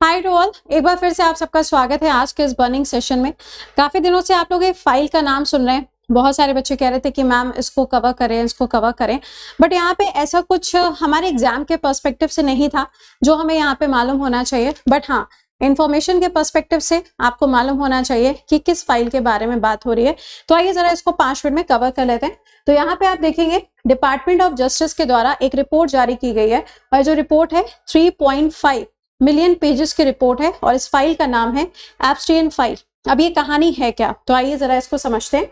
Hi to all, एक बार फिर से आप सबका स्वागत है आज के इस बर्निंग सेशन में। काफी दिनों से आप लोग एक फाइल का नाम सुन रहे हैं। बहुत सारे बच्चे कह रहे थे कि मैम इसको कवर करें, बट यहाँ पे ऐसा कुछ हमारे एग्जाम के पर्सपेक्टिव से नहीं था जो हमें यहाँ पे मालूम होना चाहिए। बट हाँ, इंफॉर्मेशन के पर्सपेक्टिव से आपको मालूम होना चाहिए कि किस फाइल के बारे में बात हो रही है। तो आइए जरा इसको 5 मिनट में कवर कर लेते हैं। तो यहाँ पे आप देखेंगे डिपार्टमेंट ऑफ जस्टिस के द्वारा एक रिपोर्ट जारी की गई है और जो रिपोर्ट है 3.5 मिलियन पेजेस की रिपोर्ट है और इस फाइल का नाम है एब्स्टेन फाइल। अब ये कहानी है क्या, तो आइए जरा इसको समझते हैं।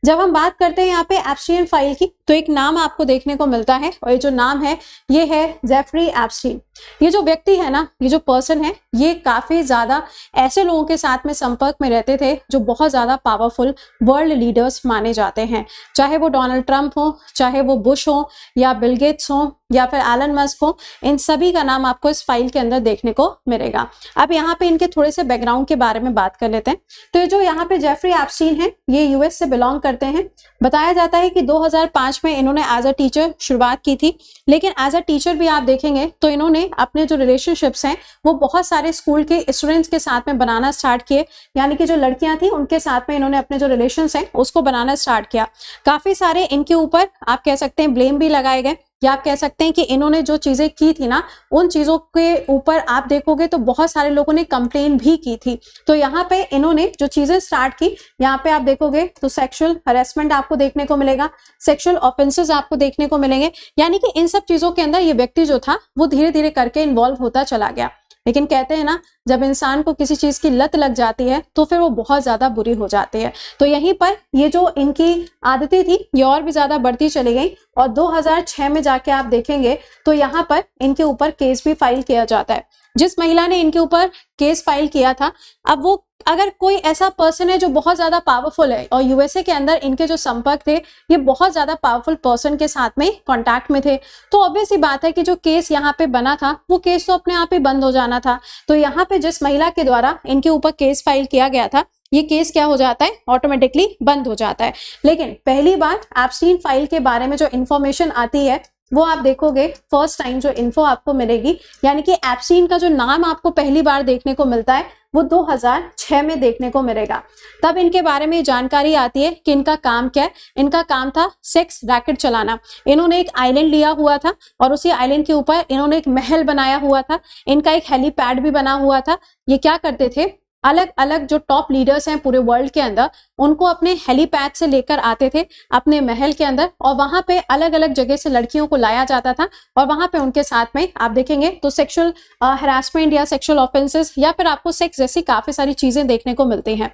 जब हम बात करते हैं यहाँ पे एब्स्टेन फाइल की, तो एक नाम आपको देखने को मिलता है और ये जो नाम है ये है जेफरी एप्स्टीन। ये जो व्यक्ति है ना, ये जो पर्सन है, ये काफी ज्यादा ऐसे लोगों के साथ में संपर्क में रहते थे जो बहुत ज्यादा पावरफुल वर्ल्ड लीडर्स माने जाते हैं। चाहे वो डोनाल्ड ट्रंप हो, चाहे वो बुश हो, या बिल गेट्स हो, या फिर एलन मस्क हो, इन सभी का नाम आपको इस फाइल के अंदर देखने को मिलेगा। अब यहाँ पे इनके थोड़े से बैकग्राउंड के बारे में बात कर लेते हैं। तो ये जो यहाँ पे जेफरी एप्स्टीन है, ये यूएस से बिलोंग करते हैं। बताया जाता है कि 2005 में इन्होंने एज अ टीचर शुरुआत की थी, लेकिन एज अ टीचर भी आप देखेंगे तो इन्होंने अपने जो रिलेशनशिप्स हैं वो बहुत सारे स्कूल के स्टूडेंट्स के साथ में बनाना स्टार्ट किए। यानी कि जो लड़कियां थी उनके साथ में इन्होंने अपने जो रिलेशंस हैं उसको बनाना स्टार्ट किया। काफी सारे इनके ऊपर आप कह सकते हैं ब्लेम भी लगाए गए, या आप कह सकते हैं कि इन्होंने जो चीजें की थी ना, उन चीजों के ऊपर आप देखोगे तो बहुत सारे लोगों ने कंप्लेन भी की थी। तो यहाँ पे इन्होंने जो चीजें स्टार्ट की, यहाँ पे आप देखोगे तो सेक्सुअल हरेसमेंट आपको देखने को मिलेगा, सेक्सुअल ऑफेंसेस आपको देखने को मिलेंगे। यानी कि इन सब चीजों के अंदर ये व्यक्ति जो था वो धीरे धीरे करके इन्वॉल्व होता चला गया। लेकिन कहते हैं ना, जब इंसान को किसी चीज की लत लग जाती है तो फिर वो बहुत ज्यादा बुरी हो जाती है। तो यहीं पर ये जो इनकी आदतें थी ये और भी ज्यादा बढ़ती चली गई और 2006 में जाके आप देखेंगे तो यहाँ पर इनके ऊपर केस भी फाइल किया जाता है। जिस महिला ने इनके ऊपर केस फाइल किया था, अब वो अगर कोई ऐसा पर्सन है जो बहुत ज्यादा पावरफुल है और यूएसए के अंदर इनके जो संपर्क थे ये बहुत ज्यादा पावरफुल पर्सन के साथ में कांटेक्ट में थे, तो ऑब्वियस सी बात है कि जो केस यहाँ पे बना था वो केस तो अपने आप ही बंद हो जाना था। तो यहाँ पे जिस महिला के द्वारा इनके ऊपर केस फाइल किया गया था, ये केस क्या हो जाता है, ऑटोमेटिकली बंद हो जाता है। लेकिन पहली बार एप्स्टीन फाइल के बारे में जो इन्फॉर्मेशन आती है वो आप देखोगे फर्स्ट टाइम जो इन्फो आपको मिलेगी, यानी कि एप्स्टीन का जो नाम आपको पहली बार देखने को मिलता है वो 2006 में देखने को मिलेगा। तब इनके बारे में जानकारी आती है कि इनका काम क्या है। इनका काम था सेक्स रैकेट चलाना। इन्होंने एक आइलैंड लिया हुआ था और उसी आइलैंड के ऊपर इन्होंने एक महल बनाया हुआ था। इनका एक हेलीपैड भी बना हुआ था। ये क्या करते थे, अलग अलग जो टॉप लीडर्स हैं पूरे वर्ल्ड के अंदर, उनको अपने हेलीपैड से लेकर आते थे अपने महल के अंदर और वहां पे अलग अलग जगह से लड़कियों को लाया जाता था और वहां पे उनके साथ में आप देखेंगे तो सेक्सुअल हरासमेंट या सेक्सुअल ऑफेंसेस या फिर आपको सेक्स जैसी काफी सारी चीजें देखने को मिलती हैं।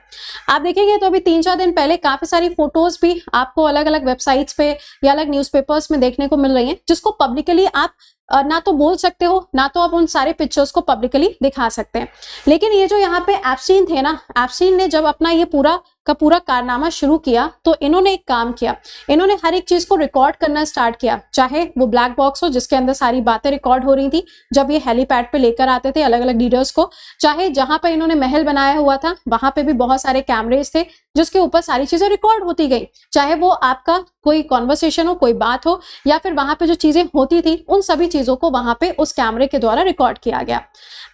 आप देखेंगे तो अभी 3-4 दिन पहले काफी सारी फोटोज भी आपको अलग अलग वेबसाइट्स पे या अलग न्यूज़पेपर्स में देखने को मिल रही हैं, जिसको पब्लिकली आप ना तो बोल सकते हो, ना तो आप उन सारे पिक्चर्स को पब्लिकली दिखा सकते हैं। लेकिन ये जो यहाँ पे एप्स्टीन थे ना, एप्स्टीन ने जब अपना ये पूरा का पूरा कारनामा शुरू किया तो इन्होंने एक काम किया, इन्होंने हर एक चीज को रिकॉर्ड करना स्टार्ट किया। चाहे वो ब्लैक बॉक्स हो जिसके अंदर सारी बातें रिकॉर्ड हो रही थी जब ये हेलीपैड पे लेकर आते थे अलग अलग लीडर्स को, चाहे जहां पर इन्होंने महल बनाया हुआ था वहां पे भी बहुत सारे कैमरेज थे जिसके ऊपर सारी चीजें रिकॉर्ड होती गई। चाहे वो आपका कोई कॉन्वर्सेशन हो, कोई बात हो, या फिर वहां पे जो चीजें होती थी उन सभी चीजों को वहां पे उस कैमरे के द्वारा रिकॉर्ड किया गया।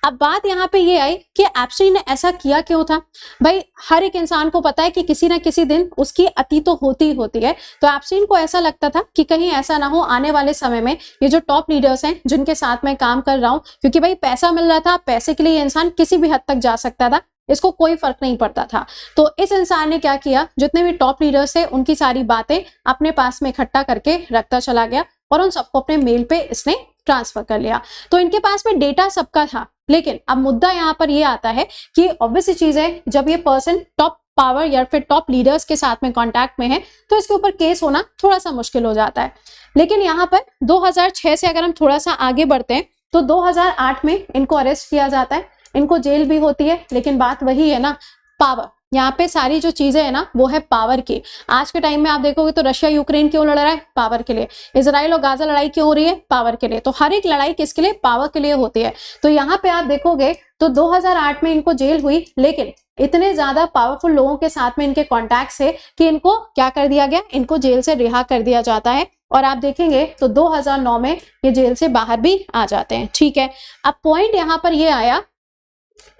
अब बात यहाँ पे ये आई कि एप्स्टीन ने ऐसा किया क्यों था। भाई हर एक इंसान को पता है कि किसी ना किसी दिन उसकी अति तो होती ही होती है। तो एप्स्टीन को ऐसा लगता था कि कहीं ऐसा ना हो आने वाले समय में ये जो टॉप लीडर्स हैं जिनके साथ मैं काम कर रहा हूँ, क्योंकि भाई पैसा मिल रहा था, पैसे के लिए इंसान किसी भी हद तक जा सकता था, इसको कोई फर्क नहीं पड़ता था। तो इस इंसान ने क्या किया, जितने भी टॉप लीडर्स थे उनकी सारी बातें अपने पास में इकट्ठा करके रखता चला गया और उन सबको अपने मेल पे इसने ट्रांसफर कर लिया। तो इनके पास में डेटा सबका था। लेकिन अब मुद्दा यहाँ पर यह आता है कि ऑब्वियस चीज है, जब ये पर्सन टॉप पावर या फिर टॉप लीडर्स के साथ में कांटेक्ट में है तो इसके ऊपर केस होना थोड़ा सा मुश्किल हो जाता है। लेकिन यहाँ पर 2006 से अगर हम थोड़ा सा आगे बढ़ते हैं तो 2008 में इनको अरेस्ट किया जाता है, इनको जेल भी होती है। लेकिन बात वही है ना, पावर। यहाँ पे सारी जो चीजें है ना वो है पावर की। आज के टाइम में आप देखोगे तो रशिया यूक्रेन क्यों लड़ रहा है, पावर के लिए। इजराइल और गाजा लड़ाई क्यों हो रही है, पावर के लिए। तो हर एक लड़ाई किसके लिए, पावर के लिए होती है। तो यहाँ पे आप देखोगे तो 2008 में इनको जेल हुई, लेकिन इतने ज्यादा पावरफुल लोगों के साथ में इनके कॉन्टैक्ट है कि इनको क्या कर दिया गया, इनको जेल से रिहा कर दिया जाता है। और आप देखेंगे तो 2009 में ये जेल से बाहर भी आ जाते हैं। ठीक है, अब पॉइंट यहाँ पर ये आया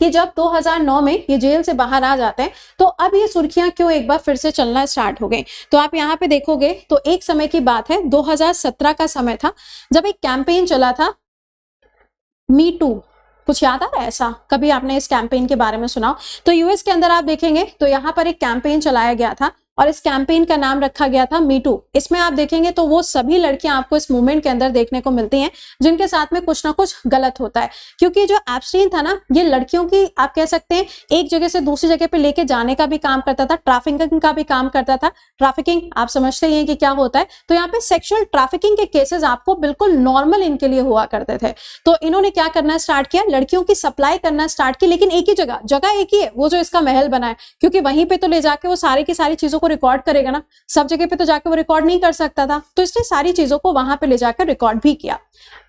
कि जब 2009 में ये जेल से बाहर आ जाते हैं तो अब ये सुर्खियां क्यों एक बार फिर से चलना स्टार्ट हो गई। तो आप यहाँ पे देखोगे तो एक समय की बात है, 2017 का समय था, जब एक कैंपेन चला था मी टू। कुछ याद आ रहा है ऐसा? कभी आपने इस कैंपेन के बारे में सुना हो? तो यूएस के अंदर आप देखेंगे तो यहाँ पर एक कैंपेन चलाया गया था और इस कैंपेन का नाम रखा गया था मी टू। इसमें आप देखेंगे तो वो सभी लड़कियां आपको इस मूवमेंट के अंदर देखने को मिलती हैं जिनके साथ में कुछ ना कुछ गलत होता है, क्योंकि जो एब्स्टीन था ना, ये लड़कियों की आप कह सकते हैं एक जगह से दूसरी जगह पे लेके जाने का भी काम करता था, ट्रैफिकिंग का भी काम करता था। ट्रैफिकिंग आप समझते ही हैं कि क्या होता है। तो यहाँ पे सेक्सुअल ट्रैफिकिंग के केसेस आपको बिल्कुल नॉर्मल इनके लिए हुआ करते थे। तो इन्होंने क्या करना स्टार्ट किया, लड़कियों की सप्लाई करना स्टार्ट की, लेकिन एक ही जगह एक ही है, वो जो इसका महल बना है, क्योंकि वहीं पे तो ले जाके वो सारी की सारी चीजों को रिकॉर्ड करेगा ना, सब जगह पे तो जाके वो रिकॉर्ड नहीं कर सकता था, तो इसने सारी चीजों को वहां पे ले जाकर रिकॉर्ड भी किया।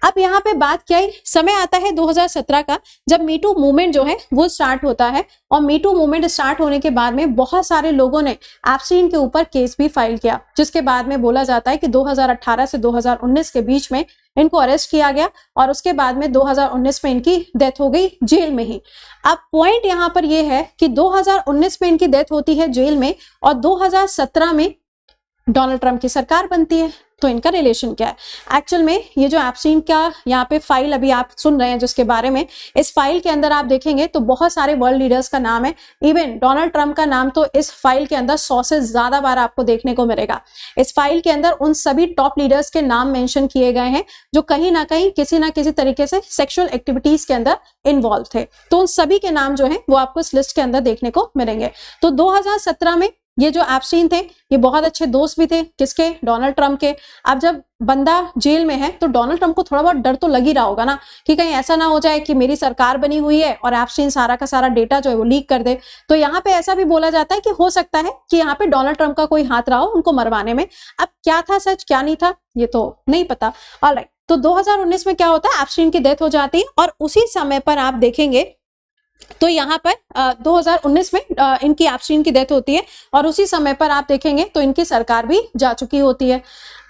अब यहाँ पे बात क्या है, समय आता है 2017 का, जब मीटू मूवमेंट जो है वो स्टार्ट होता है। और मीटू मूवमेंट स्टार्ट होने के बाद में बहुत सारे लोगों ने एप्स्टीन के ऊपर केस भी फाइल किया, जिसके बाद में बोला जाता है कि 2018 से 2019 के बीच में इनको अरेस्ट किया गया और उसके बाद में 2019 में इनकी डेथ हो गई जेल में ही। अब पॉइंट यहाँ पर यह है कि 2019 में इनकी डेथ होती है जेल में और 2017 में डोनाल्ड ट्रंप की सरकार बनती है। तो इनका रिलेशन क्या है? एक्चुअल में ये जो एप्स्टीन का यहाँ पे फाइल अभी आप सुन रहे हैं जिसके बारे में, इस फाइल के अंदर आप देखेंगे तो बहुत सारे वर्ल्ड लीडर्स का नाम है। इवन डोनाल्ड ट्रंप का नाम तो इस फाइल के अंदर 100 से ज्यादा बार आपको देखने को मिलेगा। इस फाइल के अंदर उन सभी टॉप लीडर्स के नाम मेंशन किए गए हैं जो कहीं ना कहीं किसी ना किसी तरीके से सेक्सुअल एक्टिविटीज के अंदर इन्वॉल्व थे। तो उन सभी के नाम जो है वो आपको इस लिस्ट के अंदर देखने को मिलेंगे। तो 2017 में ये जो एप्स्टीन थे ये बहुत अच्छे दोस्त भी थे, किसके? डोनाल्ड ट्रंप के। अब जब बंदा जेल में है तो डोनाल्ड ट्रंप को थोड़ा बहुत डर तो लग ही रहा होगा ना कि कहीं ऐसा ना हो जाए कि मेरी सरकार बनी हुई है और एप्स्टीन सारा का सारा डेटा जो है वो लीक कर दे। तो यहाँ पे ऐसा भी बोला जाता है कि हो सकता है कि यहाँ पे डोनाल्ड ट्रंप का कोई हाथ रहा हो उनको मरवाने में। अब क्या था सच क्या नहीं था ये तो नहीं पता। ऑलराइट, तो 2019 में क्या होता है, एप्स्टीन की डेथ हो जाती है और उसी समय पर आप देखेंगे तो यहाँ पर 2019 में इनकी एप्स्टीन की डेथ होती है और उसी समय पर आप देखेंगे तो इनकी सरकार भी जा चुकी होती है।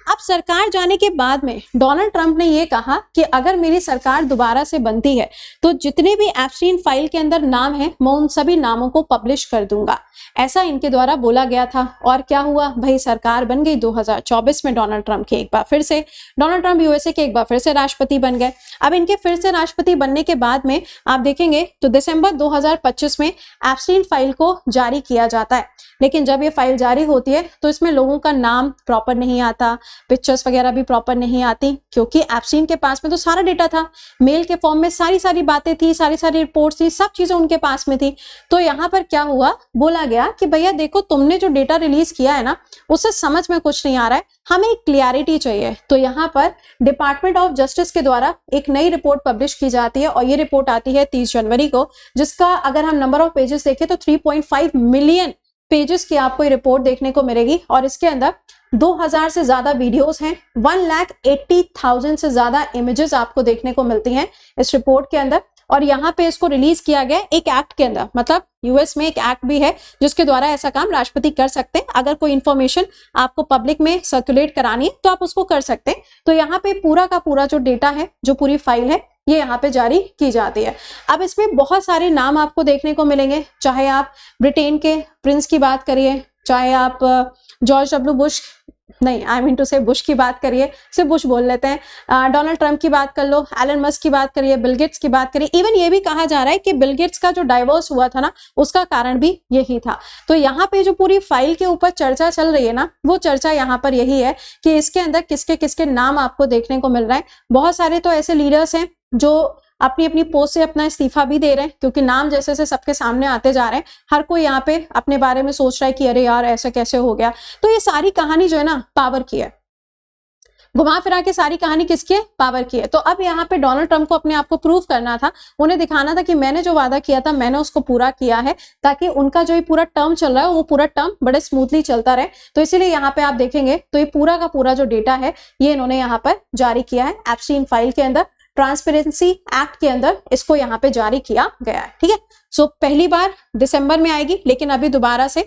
अब सरकार जाने के बाद में डोनाल्ड ट्रंप ने ये कहा कि अगर मेरी सरकार दोबारा से बनती है तो जितने भी एप्स्टीन फाइल के अंदर नाम है मैं उन सभी नामों को पब्लिश कर दूंगा, ऐसा इनके द्वारा बोला गया था। और क्या हुआ भाई, सरकार बन गई 2024 में डोनाल्ड ट्रंप के। एक बार फिर से डोनाल्ड ट्रंप यूएसए के एक बार फिर से राष्ट्रपति बन गए। अब इनके फिर से राष्ट्रपति बनने के बाद में आप देखेंगे तो दिसंबर 2025 में एप्स्टीन फाइल को जारी किया जाता है। लेकिन जब ये फाइल जारी होती है तो इसमें लोगों का नाम प्रॉपर नहीं आता, पिक्चर्स वगैरह भी प्रॉपर नहीं आती, क्योंकि एप्स्टीन के पास में तो सारा डेटा था, मेल के फॉर्म में सारी बातें थी, सारी रिपोर्ट्स थी, सब चीजें उनके पास में थी। तो यहाँ पर क्या हुआ, बोला गया कि भैया देखो तुमने जो डेटा रिलीज किया है ना उससे समझ में कुछ नहीं आ रहा है, हमें एक क्लियरिटी चाहिए। तो यहाँ पर डिपार्टमेंट ऑफ जस्टिस के द्वारा एक नई रिपोर्ट पब्लिश की जाती है और ये रिपोर्ट आती है 30 जनवरी को, जिसका अगर हम नंबर ऑफ पेजेस देखें तो 3.5 मिलियन पेजेस की आपको ये रिपोर्ट देखने को मिलेगी। और इसके अंदर 2000 से ज्यादा वीडियोस हैं, 1,80,000 से ज्यादा इमेजेस आपको देखने को मिलती हैं इस रिपोर्ट के अंदर। और यहाँ पे इसको रिलीज किया गया एक एक्ट के अंदर, मतलब यूएस में एक एक्ट भी है जिसके द्वारा ऐसा काम राष्ट्रपति कर सकते हैं। अगर कोई इंफॉर्मेशन आपको पब्लिक में सर्कुलेट करानी है तो आप उसको कर सकते हैं। तो यहाँ पे पूरा का पूरा जो डेटा है, जो पूरी फाइल है, ये यहाँ पे जारी की जाती है। अब इसमें बहुत सारे नाम आपको देखने को मिलेंगे, चाहे आप ब्रिटेन के प्रिंस की बात करिए, चाहे आप जॉर्ज डब्ल्यू बुश, नहीं आई मीन टू से बुश की बात करिए, सिर्फ बुश बोल लेते हैं, डोनाल्ड ट्रंप की बात कर लो, एलन मस्क की बात करिए, बिल गेट्स की बात करिए। इवन ये भी कहा जा रहा है कि बिल गेट्स का जो डाइवोर्स हुआ था ना उसका कारण भी यही था। तो यहाँ पे जो पूरी फाइल के ऊपर चर्चा चल रही है ना, वो चर्चा यहाँ पर यही है कि इसके अंदर किसके किसके नाम आपको देखने को मिल रहा है। बहुत सारे तो ऐसे लीडर्स हैं जो अपनी अपनी पोस्ट से अपना इस्तीफा भी दे रहे हैं, क्योंकि नाम जैसे जैसे सबके सामने आते जा रहे हैं, हर कोई यहाँ पे अपने बारे में सोच रहा है कि अरे यार ऐसा कैसे हो गया। तो ये सारी कहानी जो है ना पावर की है, घुमा फिरा के सारी कहानी किसकी है, पावर की है। तो अब यहाँ पे डोनाल्ड ट्रंप को अपने आप को प्रूव करना था, उन्हें दिखाना था कि मैंने जो वादा किया था मैंने उसको पूरा किया है, ताकि उनका जो ये पूरा टर्म चल रहा है वो पूरा टर्म बड़े स्मूथली चलता रहे। तो इसीलिए यहाँ पे आप देखेंगे तो ये पूरा का पूरा जो डेटा है ये इन्होंने यहाँ पर जारी किया है एप्स्टीन फाइल के अंदर, ट्रांसपेरेंसी एक्ट के अंदर इसको यहाँ पे जारी किया गया है। ठीक है, सो पहली बार दिसंबर में आएगी, लेकिन अभी दोबारा से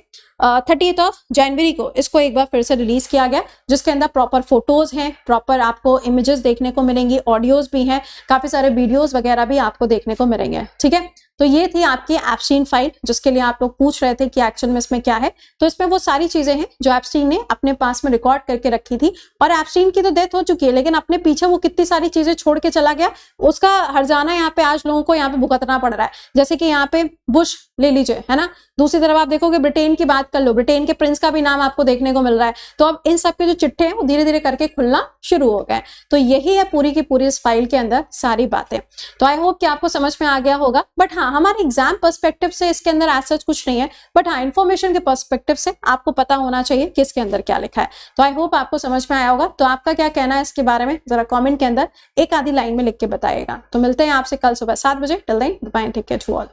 30 जनवरी को इसको एक बार फिर से रिलीज किया गया, जिसके अंदर प्रॉपर फोटोज हैं, प्रॉपर आपको इमेजेस देखने को मिलेंगी, ऑडियोज भी हैं, काफी सारे वीडियोस वगैरह भी आपको देखने को मिलेंगे। ठीक है, तो ये थी आपकी एप्स्टीन फाइल, जिसके लिए आप लोग पूछ रहे थे कि एक्चुअल में इसमें क्या है। तो इसमें वो सारी चीजें हैं जो एप्स्टीन ने अपने पास में रिकॉर्ड करके रखी थी। और एप्स्टीन की तो डेथ हो चुकी है, लेकिन अपने पीछे वो कितनी सारी चीजें छोड़ के चला गया, उसका हर्जाना यहाँ पे आज लोगों को यहाँ पे भुगतना पड़ रहा है। जैसे कि यहाँ पे बुश ले लीजिए, है ना। दूसरी तरफ आप देखोगे ब्रिटेन की बात कर लो, ब्रिटेन के प्रिंस का भी नाम आपको देखने को मिल रहा है। तो अब इन सब के जो चिट्ठे हैं वो धीरे धीरे करके खुलना शुरू हो गए। तो यही है पूरी की पूरी इस फाइल के अंदर सारी बातें। तो आई होप कि आपको समझ में आ गया होगा। बट हाँ, हमारे एग्जाम पर्सपेक्टिव से इसके अंदर ऐसा कुछ नहीं है, बट हाँ, इन्फॉर्मेशन के पर्सपेक्टिव से आपको पता होना चाहिए कि इसके अंदर क्या लिखा है। तो आई होप आपको समझ में आया होगा। तो आपका क्या कहना है इसके बारे में, जरा कमेंट के अंदर एक आधी लाइन में लिख के बताइएगा। तो मिलते हैं आपसे कल सुबह 7 बजे। Till then bye, take care to all.